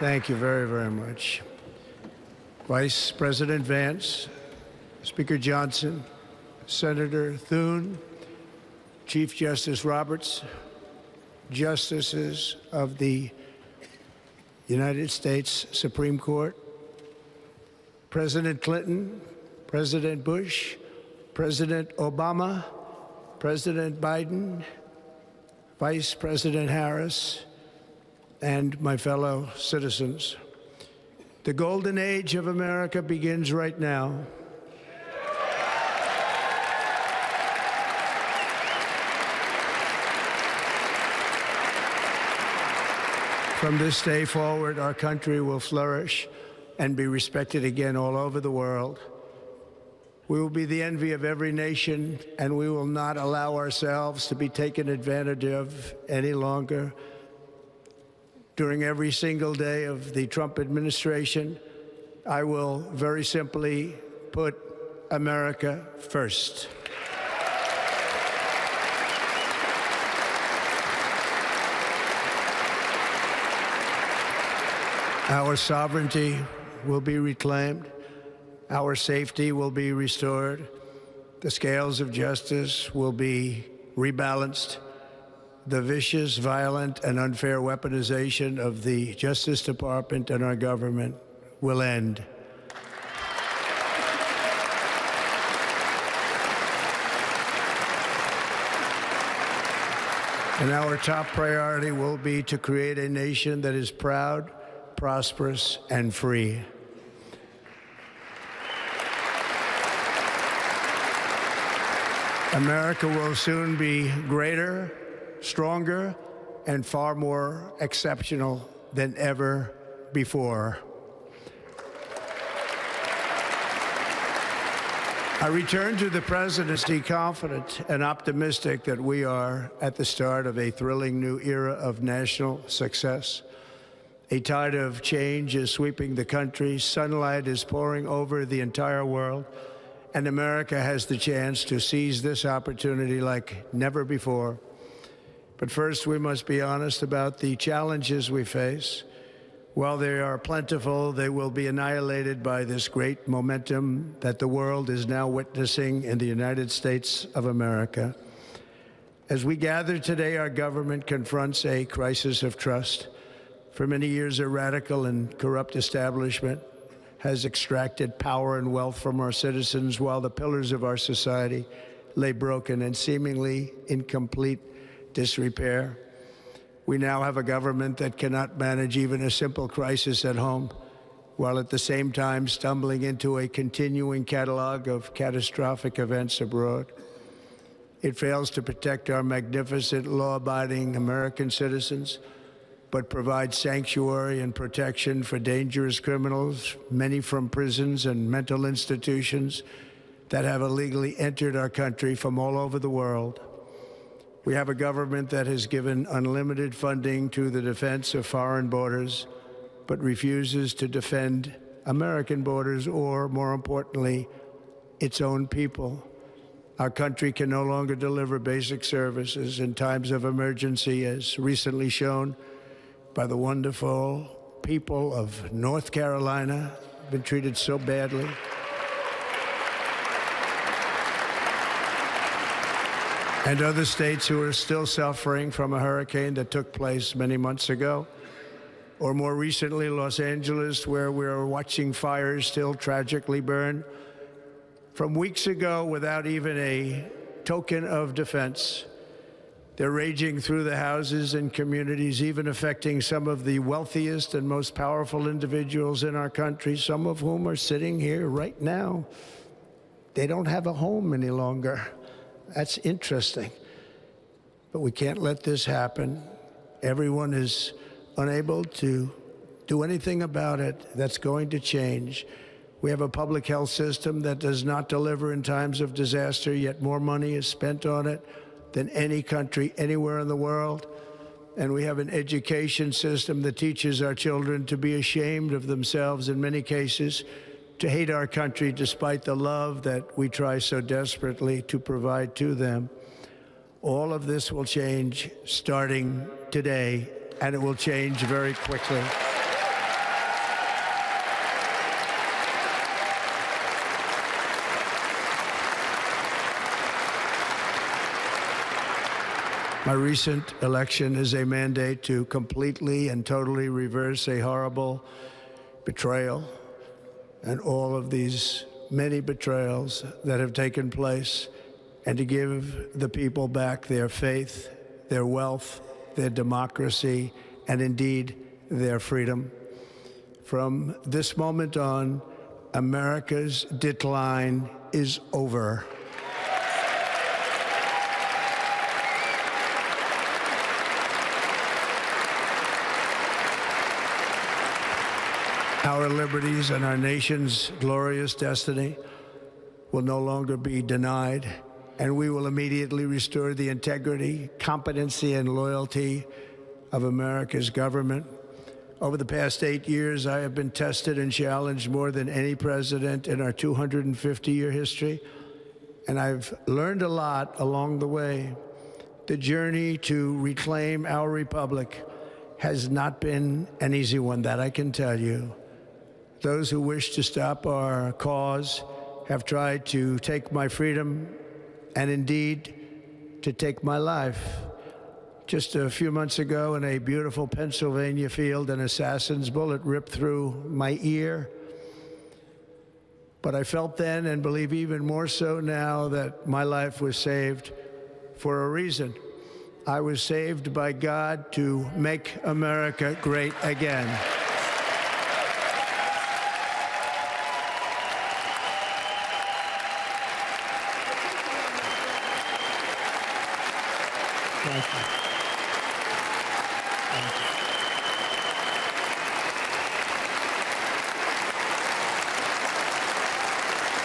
Thank you very, very much. Vice President Vance, Speaker Johnson, Senator Thune, Chief Justice Roberts, Justices of the United States Supreme Court, President Clinton, President Bush, President Obama, President Biden, Vice President Harris, and my fellow citizens. The golden age of America begins right now. From this day forward, our country will flourish and be respected again all over the world. We will be the envy of every nation, and we will not allow ourselves to be taken advantage of any longer. During every single day of the Trump administration, I will very simply put America first. Our sovereignty will be reclaimed. Our safety will be restored. The scales of justice will be rebalanced. The vicious, violent, and unfair weaponization of the Justice Department and our government will end. And our top priority will be to create a nation that is proud, prosperous, and free. America will soon be greater, stronger, and far more exceptional than ever before. I return to the presidency confident and optimistic that we are at the start of a thrilling new era of national success. A tide of change is sweeping the country, sunlight is pouring over the entire world, and America has the chance to seize this opportunity like never before. But first, we must be honest about the challenges we face. While they are plentiful, they will be annihilated by this great momentum that the world is now witnessing in the United States of America. As we gather today, our government confronts a crisis of trust. For many years, a radical and corrupt establishment has extracted power and wealth from our citizens while the pillars of our society lay broken and seemingly in complete disrepair. We now have a government that cannot manage even a simple crisis at home, while at the same time stumbling into a continuing catalog of catastrophic events abroad. It fails to protect our magnificent, law-abiding American citizens, but provides sanctuary and protection for dangerous criminals, many from prisons and mental institutions that have illegally entered our country from all over the world. We have a government that has given unlimited funding to the defense of foreign borders, but refuses to defend American borders or, more importantly, its own people. Our country can no longer deliver basic services in times of emergency, as recently shown by the wonderful people of North Carolina, been treated so badly. And other states who are still suffering from a hurricane that took place many months ago. Or more recently, Los Angeles, where we're watching fires still tragically burn from weeks ago without even a token of defense. They're raging through the houses and communities, even affecting some of the wealthiest and most powerful individuals in our country, some of whom are sitting here right now. They don't have a home any longer. That's interesting. But we can't let this happen. Everyone is unable to do anything about it. That's going to change. We have a public health system that does not deliver in times of disaster, yet more money is spent on it than any country anywhere in the world. And we have an education system that teaches our children to be ashamed of themselves in many cases, to hate our country despite the love that we try so desperately to provide to them. All of this will change starting today, and it will change very quickly. My recent election is a mandate to completely and totally reverse a horrible betrayal and all of these many betrayals that have taken place, and to give the people back their faith, their wealth, their democracy, and indeed their freedom. From this moment on, America's decline is over. Our liberties and our nation's glorious destiny will no longer be denied, and we will immediately restore the integrity, competency, and loyalty of America's government. Over the past 8 years, I have been tested and challenged more than any president in our 250-year history, and I've learned a lot along the way. The journey to reclaim our republic has not been an easy one, that I can tell you. Those who wish to stop our cause have tried to take my freedom and indeed to take my life. Just a few months ago in a beautiful Pennsylvania field, an assassin's bullet ripped through my ear. But I felt then, and believe even more so now, that my life was saved for a reason. I was saved by God to make America great again. Thank you. Thank you.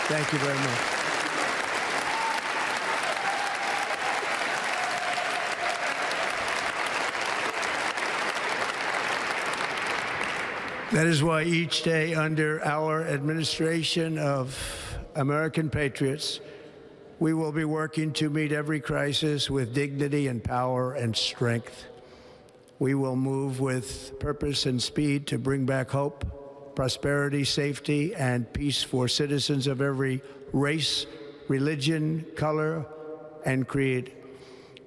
Thank you very much. That is why each day under our administration of American patriots, we will be working to meet every crisis with dignity and power and strength. We will move with purpose and speed to bring back hope, prosperity, safety, and peace for citizens of every race, religion, color, and creed.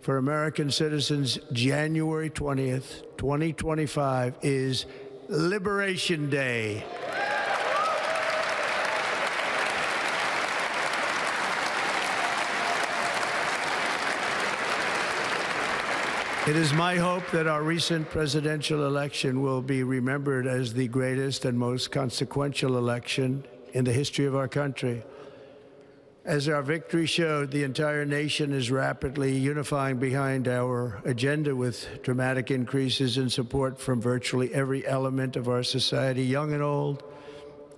For American citizens, January 20th, 2025 is Liberation Day. It is my hope that our recent presidential election will be remembered as the greatest and most consequential election in the history of our country. As our victory showed, the entire nation is rapidly unifying behind our agenda with dramatic increases in support from virtually every element of our society, young and old,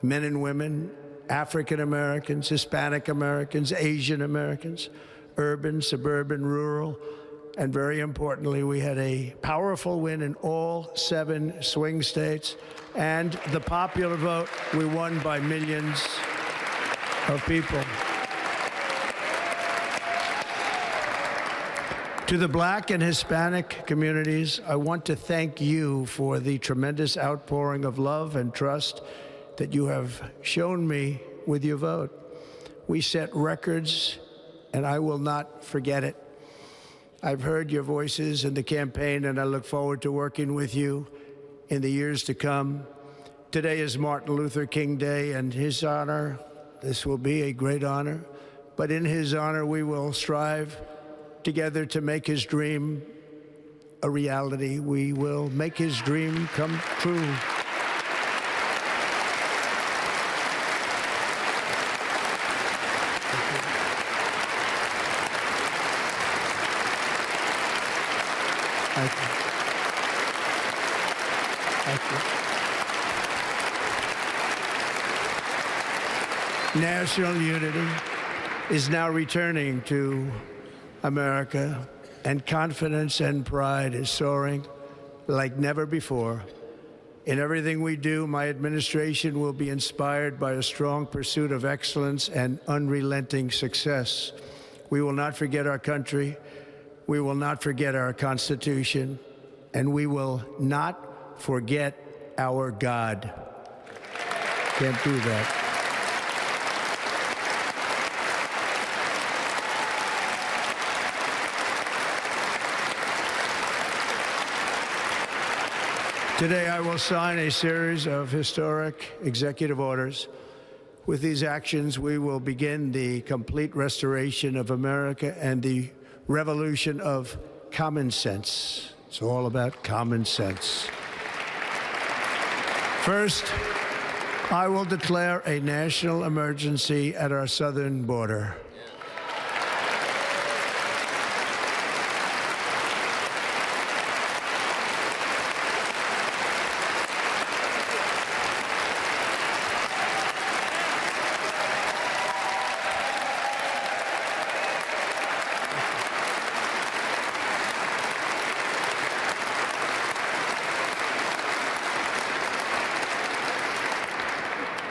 men and women, African Americans, Hispanic Americans, Asian Americans, urban, suburban, rural, and very importantly, we had a powerful win in all 7 swing states, and the popular vote, we won by millions of people. To the Black and Hispanic communities, I want to thank you for the tremendous outpouring of love and trust that you have shown me with your vote. We set records, and I will not forget it. I've heard your voices in the campaign, and I look forward to working with you in the years to come. Today is Martin Luther King Day, and his honor, this will be a great honor, but in his honor, we will strive together to make his dream a reality. We will make his dream come true. Thank you. Thank you. National unity is now returning to America, and confidence and pride is soaring like never before. In everything we do, my administration will be inspired by a strong pursuit of excellence and unrelenting success. We will not forget our country. We will not forget our Constitution, and we will not forget our God. Can't do that. Today, I will sign a series of historic executive orders. With these actions, we will begin the complete restoration of America and the revolution of common sense. It's all about common sense. First, I will declare a national emergency at our southern border.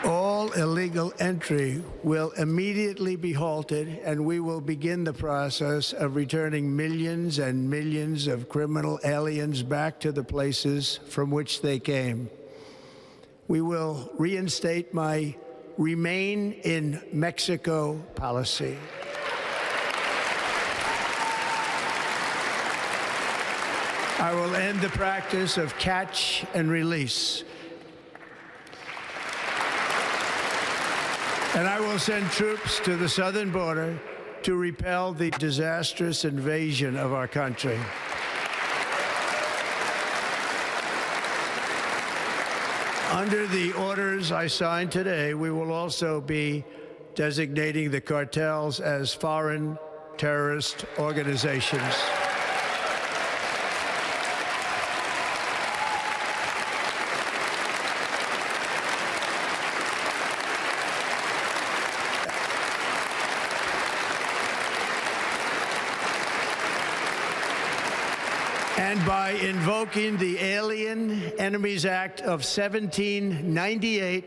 All illegal entry will immediately be halted, and we will begin the process of returning millions and millions of criminal aliens back to the places from which they came. We will reinstate my Remain in Mexico policy. I will end the practice of catch and release. And I will send troops to the southern border to repel the disastrous invasion of our country. Under the orders I signed today, we will also be designating the cartels as foreign terrorist organizations. And by invoking the Alien Enemies Act of 1798,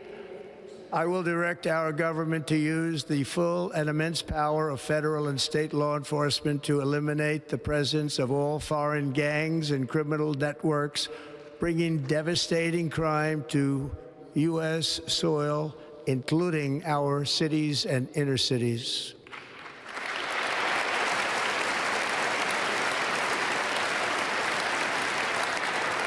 I will direct our government to use the full and immense power of federal and state law enforcement to eliminate the presence of all foreign gangs and criminal networks, bringing devastating crime to U.S. soil, including our cities and inner cities.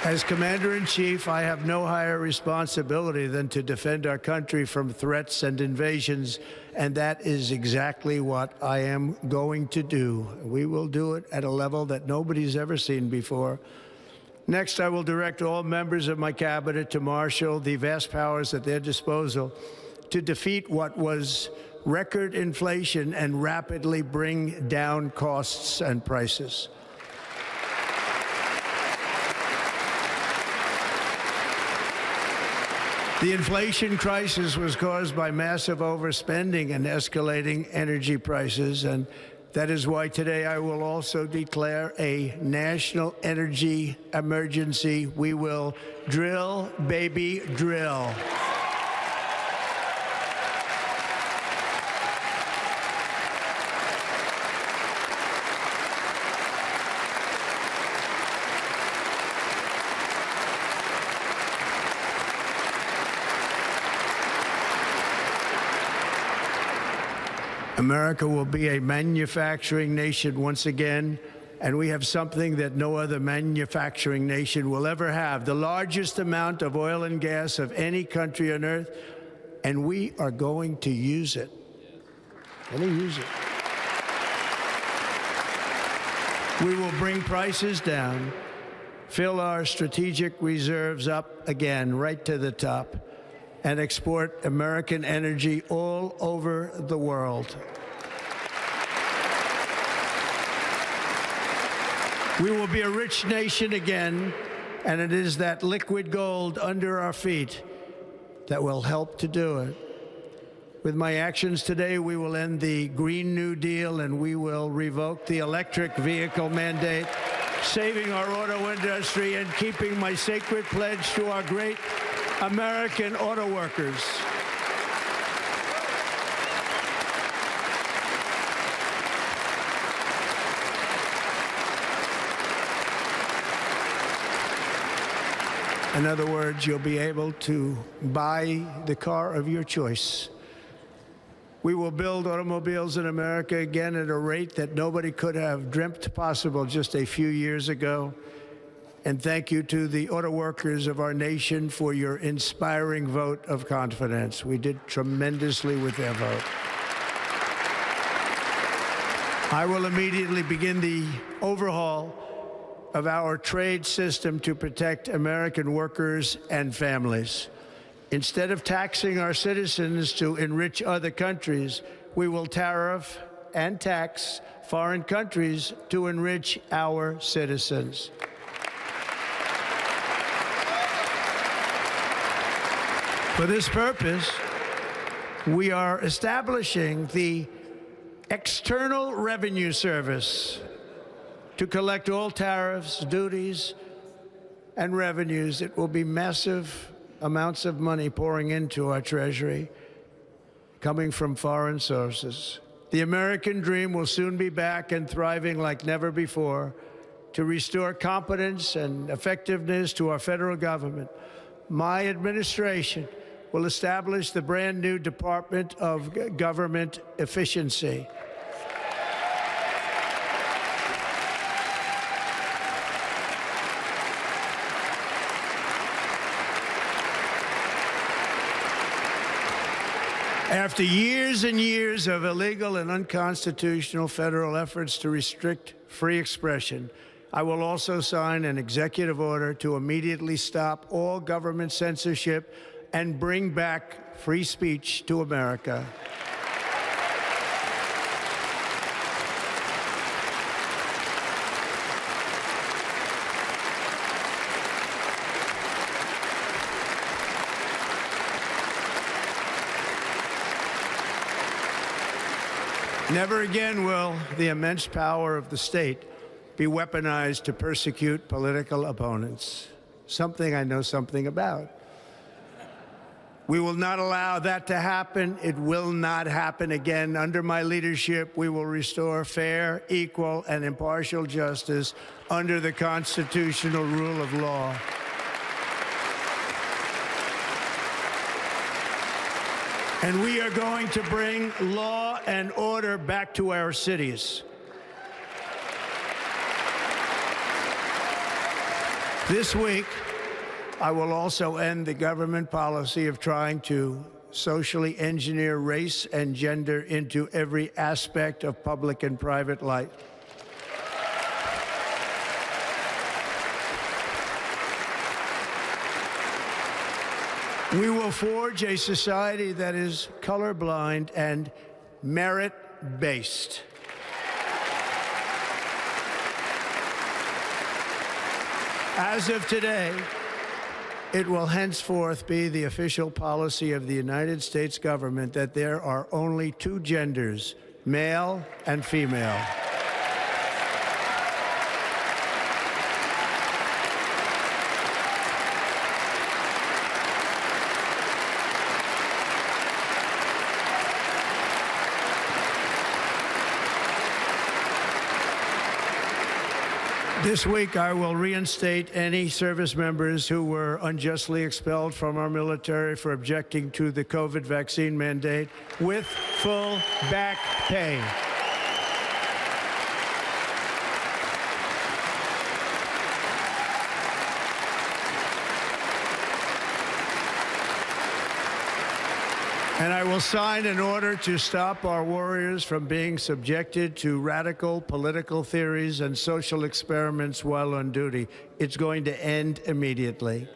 As Commander-in-Chief, I have no higher responsibility than to defend our country from threats and invasions, and that is exactly what I am going to do. We will do it at a level that nobody's ever seen before. Next, I will direct all members of my cabinet to marshal the vast powers at their disposal to defeat what was record inflation and rapidly bring down costs and prices. The inflation crisis was caused by massive overspending and escalating energy prices, and that is why today I will also declare a national energy emergency. We will drill, baby, drill. America will be a manufacturing nation once again, and we have something that no other manufacturing nation will ever have, the largest amount of oil and gas of any country on earth, and we are going to use it. We will bring prices down, fill our strategic reserves up again, right to the top, and export American energy all over the world. We will be a rich nation again, and it is that liquid gold under our feet that will help to do it. With my actions today, we will end the Green New Deal, and we will revoke the electric vehicle mandate, saving our auto industry and keeping my sacred pledge to our great American auto workers. In other words, you'll be able to buy the car of your choice. We will build automobiles in America again at a rate that nobody could have dreamt possible just a few years ago. And thank you to the auto workers of our nation for your inspiring vote of confidence. We did tremendously with their vote. I will immediately begin the overhaul of our trade system to protect American workers and families. Instead of taxing our citizens to enrich other countries, we will tariff and tax foreign countries to enrich our citizens. For this purpose, we are establishing the External Revenue Service to collect all tariffs, duties, and revenues. It will be massive amounts of money pouring into our Treasury, coming from foreign sources. The American dream will soon be back and thriving like never before to restore competence and effectiveness to our federal government. My administration will establish the brand new Department of Government Efficiency. After years and years of illegal and unconstitutional federal efforts to restrict free expression, I will also sign an executive order to immediately stop all government censorship and bring back free speech to America. Never again will the immense power of the state be weaponized to persecute political opponents, something I know something about. We will not allow that to happen. It will not happen again. Under my leadership, we will restore fair, equal, and impartial justice under the constitutional rule of law. And we are going to bring law and order back to our cities. This week, I will also end the government policy of trying to socially engineer race and gender into every aspect of public and private life. We will forge a society that is colorblind and merit-based. As of today, it will henceforth be the official policy of the United States government that there are only two genders, male and female. This week, I will reinstate any service members who were unjustly expelled from our military for objecting to the COVID vaccine mandate with full back pay. And I will sign an order to stop our warriors from being subjected to radical political theories and social experiments while on duty. It's going to end immediately.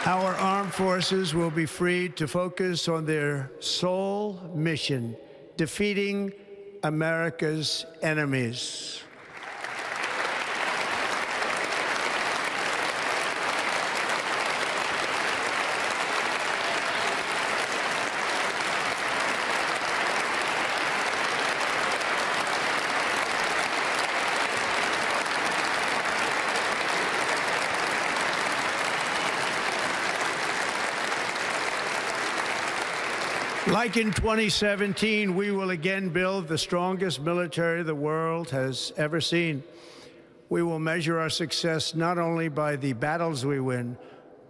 Our armed forces will be freed to focus on their sole mission, defeating America's enemies. Like in 2017, we will again build the strongest military the world has ever seen. We will measure our success not only by the battles we win,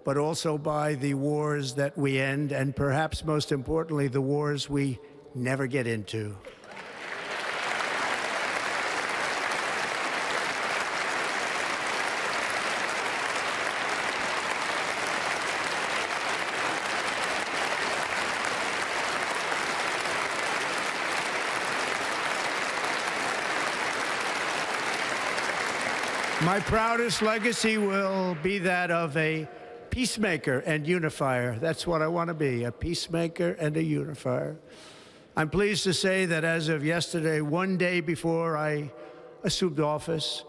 but also by the wars that we end, and perhaps most importantly, the wars we never get into. My proudest legacy will be that of a peacemaker and unifier. That's what I want to be, a peacemaker and a unifier. I'm pleased to say that as of yesterday, one day before I assumed office,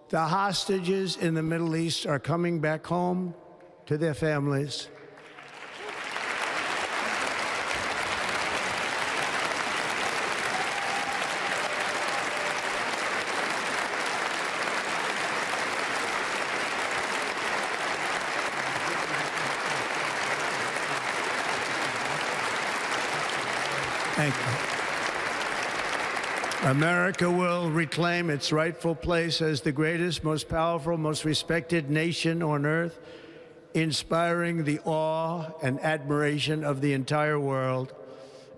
the hostages in the Middle East are coming back home to their families. Thank you. America will reclaim its rightful place as the greatest, most powerful, most respected nation on earth, inspiring the awe and admiration of the entire world.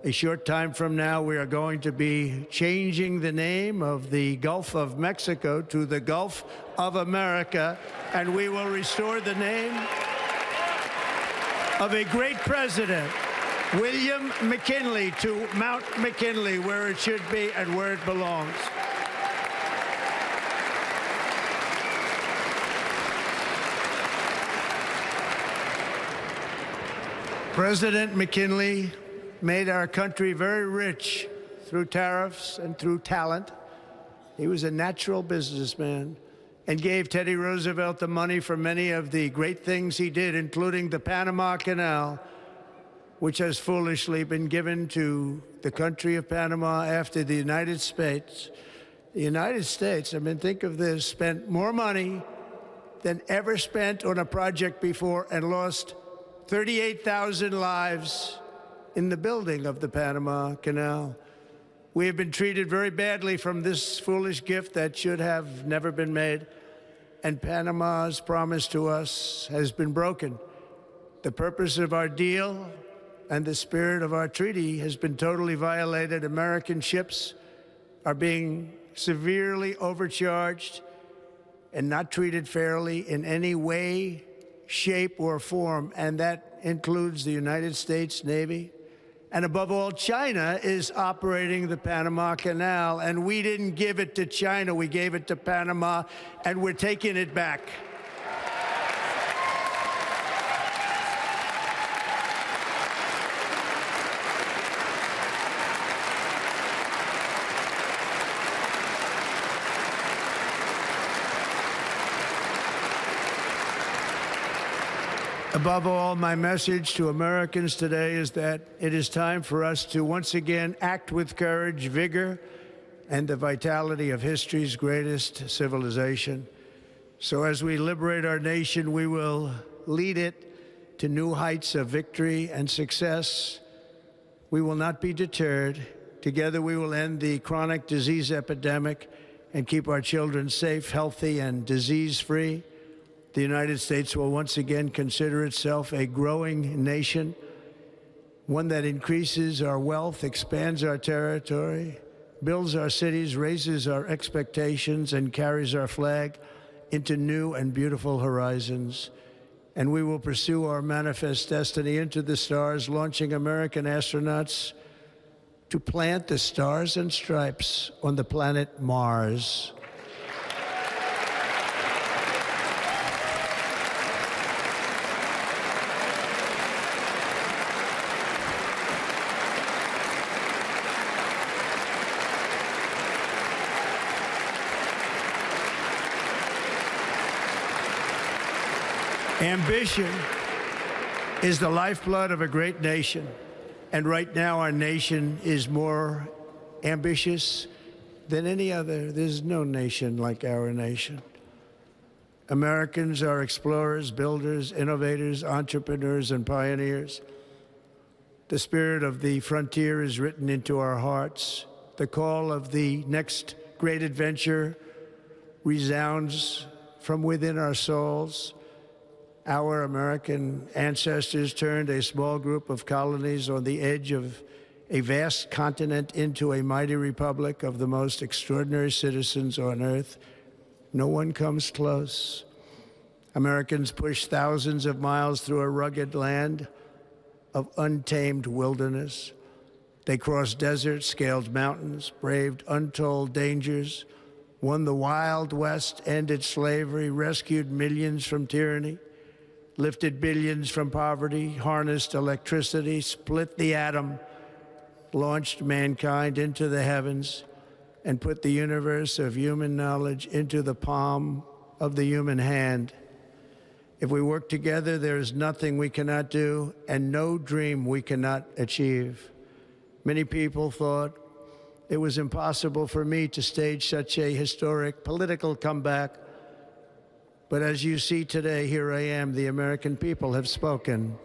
A short time from now, we are going to be changing the name of the Gulf of Mexico to the Gulf of America, and we will restore the name of a great president, William McKinley, to Mount McKinley, where it should be and where it belongs. President McKinley made our country very rich through tariffs and through talent. He was a natural businessman and gave Teddy Roosevelt the money for many of the great things he did, including the Panama Canal, which has foolishly been given to the country of Panama after the United States. The United States, I mean, think of this, spent more money than ever spent on a project before and lost 38,000 lives in the building of the Panama Canal. We have been treated very badly from this foolish gift that should have never been made, and Panama's promise to us has been broken. The purpose of our deal and the spirit of our treaty has been totally violated. American ships are being severely overcharged and not treated fairly in any way, shape, or form, and that includes the United States Navy. And above all, China is operating the Panama Canal, and we didn't give it to China, we gave it to Panama, and we're taking it back. Above all, my message to Americans today is that it is time for us to once again act with courage, vigor, and the vitality of history's greatest civilization. So as we liberate our nation, we will lead it to new heights of victory and success. We will not be deterred. Together we will end the chronic disease epidemic and keep our children safe, healthy, and disease-free. The United States will once again consider itself a growing nation, one that increases our wealth, expands our territory, builds our cities, raises our expectations, and carries our flag into new and beautiful horizons. And we will pursue our manifest destiny into the stars, launching American astronauts to plant the stars and stripes on the planet Mars. Ambition is the lifeblood of a great nation, and right now our nation is more ambitious than any other. There's no nation like our nation. Americans are explorers, builders, innovators, entrepreneurs, and pioneers. The spirit of the frontier is written into our hearts. The call of the next great adventure resounds from within our souls. Our American ancestors turned a small group of colonies on the edge of a vast continent into a mighty republic of the most extraordinary citizens on earth. No one comes close. Americans pushed thousands of miles through a rugged land of untamed wilderness. They crossed deserts, scaled mountains, braved untold dangers, won the Wild West, ended slavery, rescued millions from tyranny, lifted billions from poverty, harnessed electricity, split the atom, launched mankind into the heavens, and put the universe of human knowledge into the palm of the human hand. If we work together, there is nothing we cannot do and no dream we cannot achieve. Many people thought it was impossible for me to stage such a historic political comeback. But as you see today, here I am. The American people have spoken.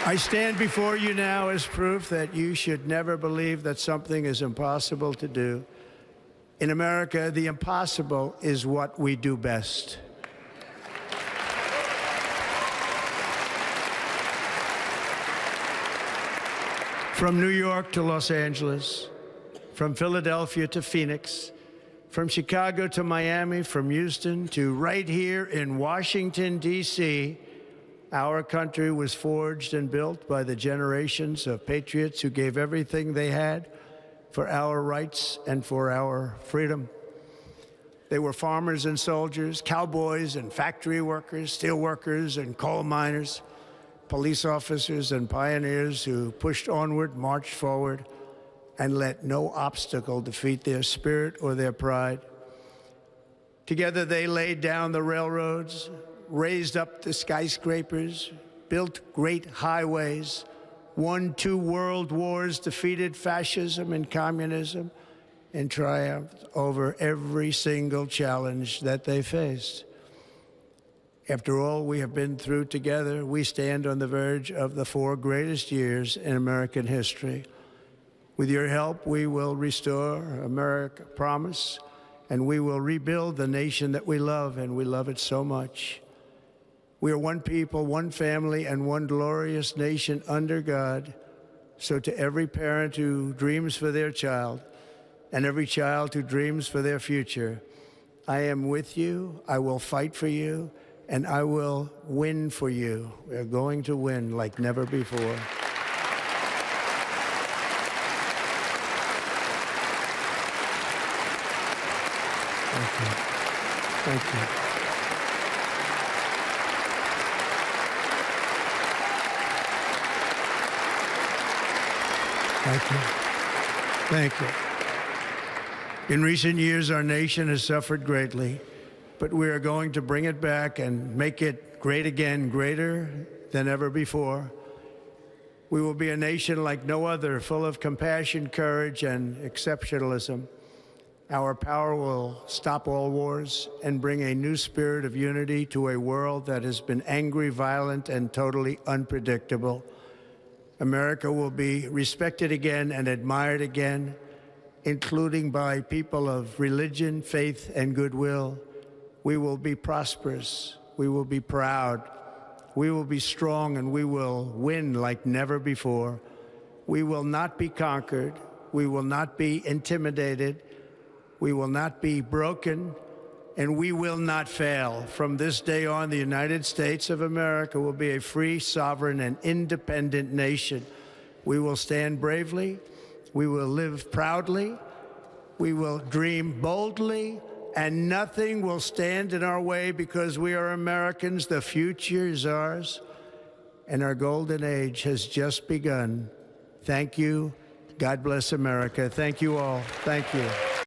I stand before you now as proof that you should never believe that something is impossible to do. In America, the impossible is what we do best. From New York to Los Angeles, from Philadelphia to Phoenix, from Chicago to Miami, from Houston to right here in Washington, D.C., our country was forged and built by the generations of patriots who gave everything they had for our rights and for our freedom. They were farmers and soldiers, cowboys and factory workers, steel workers and coal miners, police officers and pioneers who pushed onward, marched forward, and let no obstacle defeat their spirit or their pride. Together they laid down the railroads, raised up the skyscrapers, built great highways, won 2 world wars, defeated fascism and communism, and triumphed over every single challenge that they faced. After all we have been through together, we stand on the verge of the 4 greatest years in American history. With your help, we will restore America, promise, and we will rebuild the nation that we love, and we love it so much. We are one people, one family, and one glorious nation under God. So to every parent who dreams for their child, and every child who dreams for their future, I am with you, I will fight for you, and I will win for you. We are going to win like never before. Thank you. Thank you. Thank you. Thank you. In recent years, our nation has suffered greatly, but we are going to bring it back and make it great again, greater than ever before. We will be a nation like no other, full of compassion, courage, and exceptionalism. Our power will stop all wars and bring a new spirit of unity to a world that has been angry, violent, and totally unpredictable. America will be respected again and admired again, including by people of religion, faith, and goodwill. We will be prosperous. We will be proud. We will be strong, and we will win like never before. We will not be conquered. We will not be intimidated. We will not be broken, and we will not fail. From this day on, the United States of America will be a free, sovereign, and independent nation. We will stand bravely. We will live proudly. We will dream boldly, and nothing will stand in our way because we are Americans. The future is ours, and our golden age has just begun. Thank you. God bless America. Thank you all. Thank you.